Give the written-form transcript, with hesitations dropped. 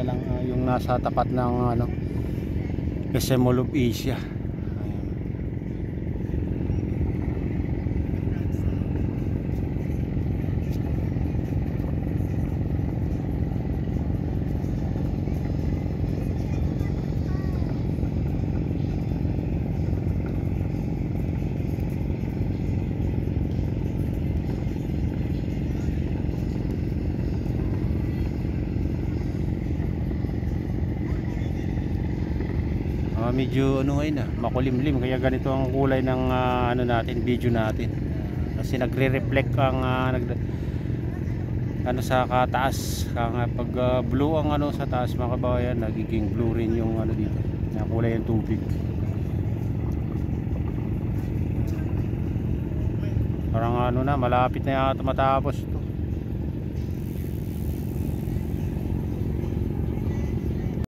lang yung nasa tapat ng ano SM Mall of Asia. Medyo ano ngayon makulimlim kaya ganito ang kulay ng ano natin, video natin. Kasi nagre-reflect ang ano sa kataas. Pag blue ang ano sa taas mga kabayan, nagiging blue rin yung ano dito, yung kulay ng tubig. Parang ano na, malapit na yata matapos ito.